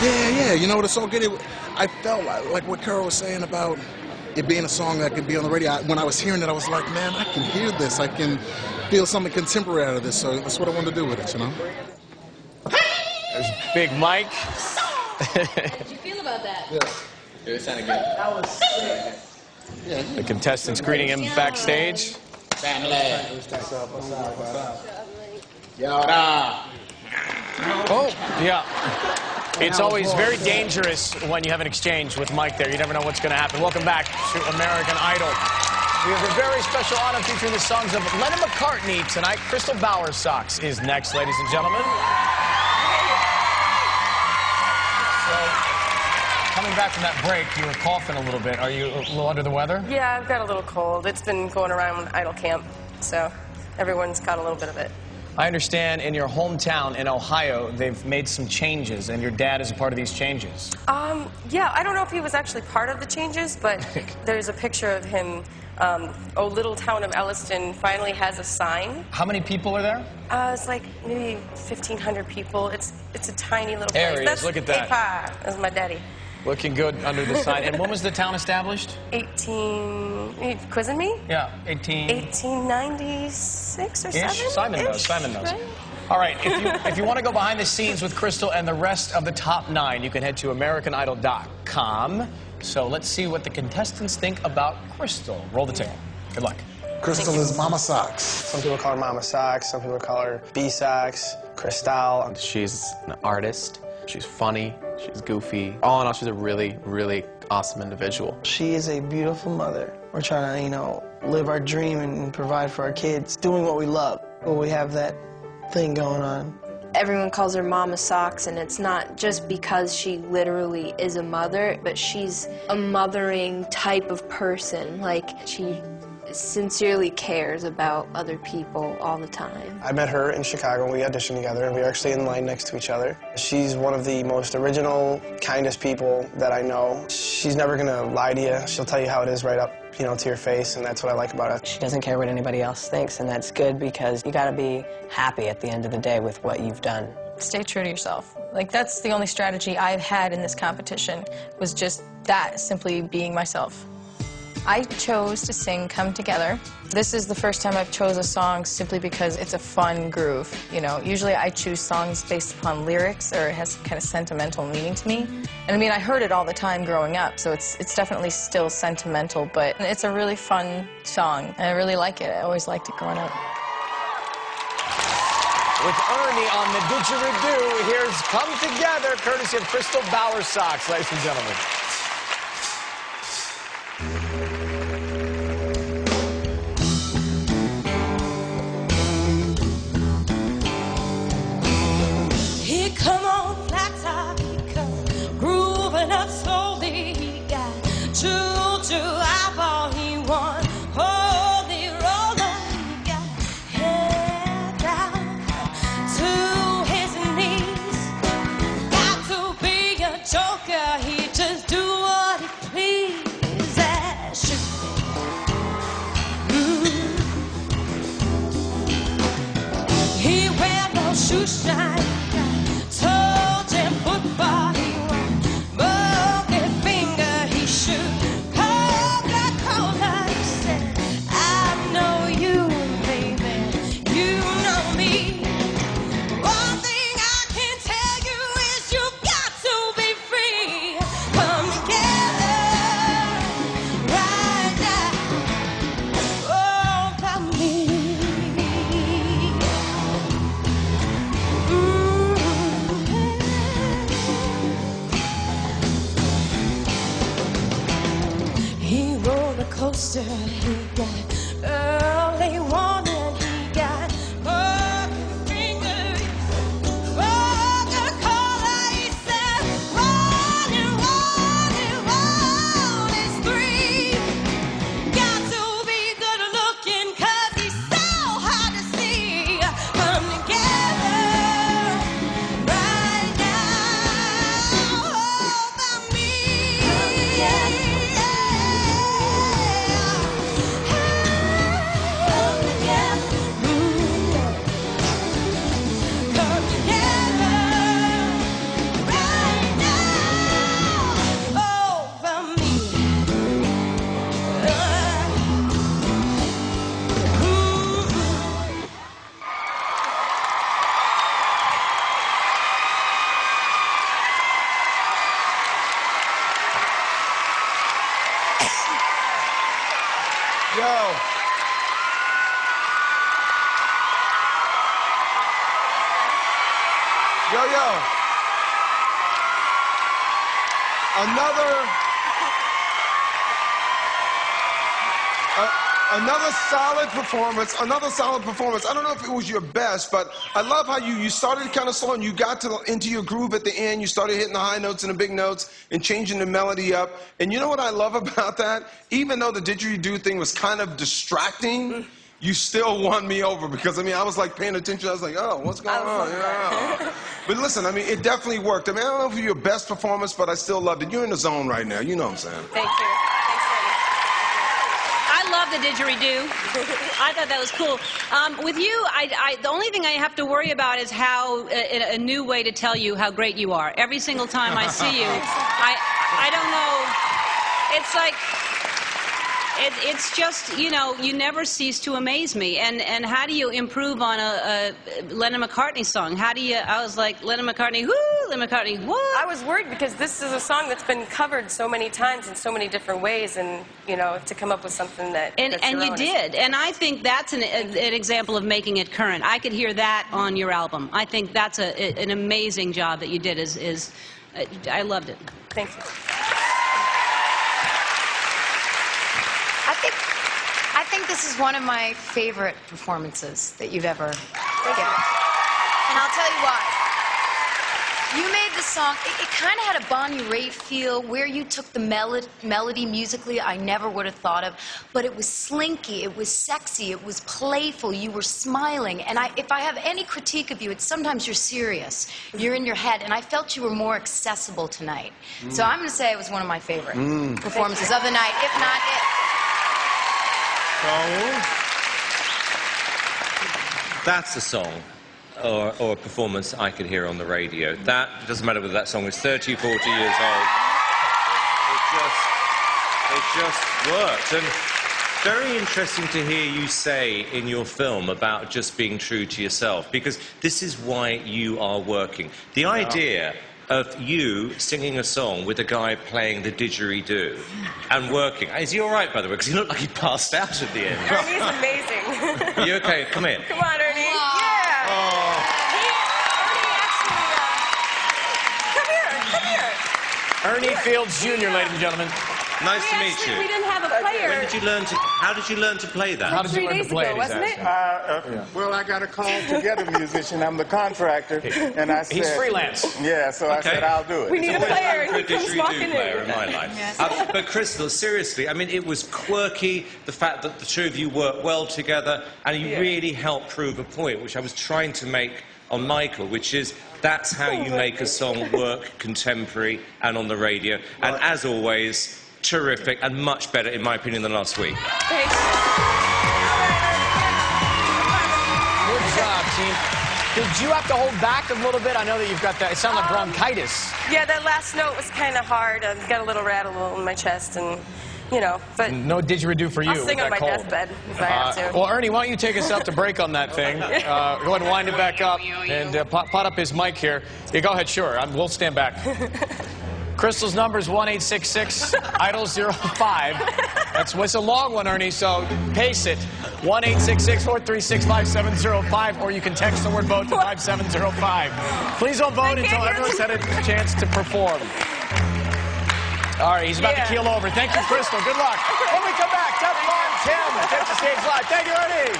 Yeah, you know what, it's so good. I felt like what Carol was saying about it being a song that could be on the radio. When I was hearing it, I was like, man, I can hear this. I can feel something contemporary out of this, so that's what I wanted to do with it, you know? There's Big Mike. How did you feel about that? Yeah, it sounded good. That was sick. Yeah, the contestants greeting him backstage. Family. What's up? Yada. Oh, yeah. It's always very dangerous when you have an exchange with Mike there. You never know what's going to happen. Welcome back to American Idol. We have a very special honor featuring the songs of Lennon McCartney tonight. Crystal Bowersocks is next, ladies and gentlemen. So, coming back from that break, you were coughing a little bit. Are you a little under the weather? Yeah, I've got a little cold. It's been going around Idol camp, so everyone's got a little bit of it. I understand in your hometown in Ohio, they've made some changes, and your dad is a part of these changes. Yeah, I don't know if he was actually part of the changes, but there's a picture of him. Little town of Elliston finally has a sign. How many people are there? It's like maybe 1,500 people. It's a tiny little place. There he is. Look at that. Hey, that's my daddy. Looking good under the sign. And when was the town established? Are you quizzing me? Yeah, 1896 or 7? Simon knows. Simon knows. Right? All right, if you want to go behind the scenes with Crystal and the rest of the top 9, you can head to AmericanIdol.com. So let's see what the contestants think about Crystal. Roll the tape. Good luck. Crystal is Mama Socks. Some people call her Mama Socks, some people call her B-Socks, Crystal. She's an artist. She's funny. She's goofy. All in all, she's a really, really awesome individual. She is a beautiful mother. We're trying to, live our dream and provide for our kids, doing what we love. Well, we have that thing going on. Everyone calls her Mama Socks, and it's not just because she literally is a mother, but she's a mothering type of person. Like, she sincerely cares about other people all the time. I met her in Chicago and we auditioned together, and we were actually in line next to each other. She's one of the most original, kindest people that I know. She's never gonna lie to you. She'll tell you how it is right up, to your face, and that's what I like about her. She doesn't care what anybody else thinks, and that's good because you gotta be happy at the end of the day with what you've done. Stay true to yourself. Like, that's the only strategy I've had in this competition, was just that, simply being myself. I chose to sing Come Together. This is the first time I've chose a song simply because it's a fun groove. Usually I choose songs based upon lyrics, or it has kind of sentimental meaning to me. And I mean, I heard it all the time growing up, so it's definitely still sentimental, but it's a really fun song, and I really like it. I always liked it growing up. With Ernie on the didgeridoo, here's Come Together, courtesy of Crystal Bowersocks, ladies and gentlemen. Come on, flat top, he come grooving up slowly. He got choo-choo eyeball, he won holy roller. He got head down to his knees. Got to be a joker, he just do what he please. That should be. He wear no shoe shine. Coaster, he got early warning, he got broken fingers, Coca-Cola, he said, running, scream. Got to be good looking, 'cause he's so hard to see. Come together right now over me. Yo-Yo. Yo-Yo. Another solid performance. Another solid performance. I don't know if it was your best, but I love how you started kind of slow and you got into your groove at the end. You started hitting the high notes and the big notes and changing the melody up. And you know what I love about that? Even though the didgeridoo thing was kind of distracting, you still won me over because, I mean, I was like paying attention. I was like, oh, what's going on? Yeah. But listen, I mean, it definitely worked. I mean, I don't know if it was your best performance, but I still loved it. You're in the zone right now. You know what I'm saying? Thank you. I love the didgeridoo. I thought that was cool. With you, the only thing I have to worry about is how a new way to tell you how great you are. Every single time I see you, I don't know. It's like, it's just, you know, you never cease to amaze me. And how do you improve on a Lennon McCartney song? How do you, I was like, Lennon McCartney, whoo, Lennon McCartney, what? I was worried because this is a song that's been covered so many times in so many different ways, and, you know, to come up with something that... And you did. And I think that's an example of making it current. I could hear that on your album. I think that's an amazing job that you did. I loved it. Thank you. I think this is one of my favorite performances that you've ever given. And I'll tell you why. You made the song, it kind of had a Bonnie Raitt feel, where you took the melody musically I never would have thought of, but it was slinky, it was sexy, it was playful, you were smiling. And if I have any critique of you, it's sometimes you're serious, you're in your head, and I felt you were more accessible tonight. So I'm going to say it was one of my favorite performances of the night, if not it. That's a song or a performance I could hear on the radio. That doesn't matter whether that song is 30, 40 years old. It just worked. And very interesting to hear you say in your film about just being true to yourself, because this is why you are working. The idea of you singing a song with a guy playing the didgeridoo and working. Is he all right, by the way? Because he looked like he passed out at the end. Ernie's amazing. Are you okay? Come in. Come on, Ernie. Yeah. Oh. Ernie actually... Come here. Ernie Fields Jr., ladies and gentlemen. Nice to meet you. We didn't have a player. When did you learn to... How did you learn to play that? How did you learn to play it, wasn't it? Well, I got a call to get a musician. I'm the contractor, and I said... He's freelance. Yeah, so I said, I'll do it. We need a player, and he comes walking in. Player in my life. Yes. But Crystal, seriously, I mean, it was quirky, the fact that the two of you worked well together, and you really helped prove a point, which I was trying to make on Michael, which is that's how you make a song work contemporary and on the radio. And as always, terrific and much better, in my opinion, than last week. Thanks. Good job, team. Did you have to hold back a little bit? I know that you've got that. It sounded like bronchitis. Yeah, that last note was kind of hard. I got a little rattle in my chest, and, you know, but... No didgeridoo for you. I'll sing on my deathbed if I have to. Well, Ernie, why don't you take us out to break on that thing? Go ahead and wind it back up and pot up his mic here. Yeah, go ahead, sure. We'll stand back. Crystal's number is 1-866-IDOL-05. It's a long one, Ernie, so pace it. 1-866-436-5705, or you can text the word vote to 5705. Please don't vote until everyone's had a chance to perform. All right, he's about to keel over. Thank you, Crystal. Good luck. When we come back, Top 5 Tim, Attention Stage Live. Thank you, Ernie.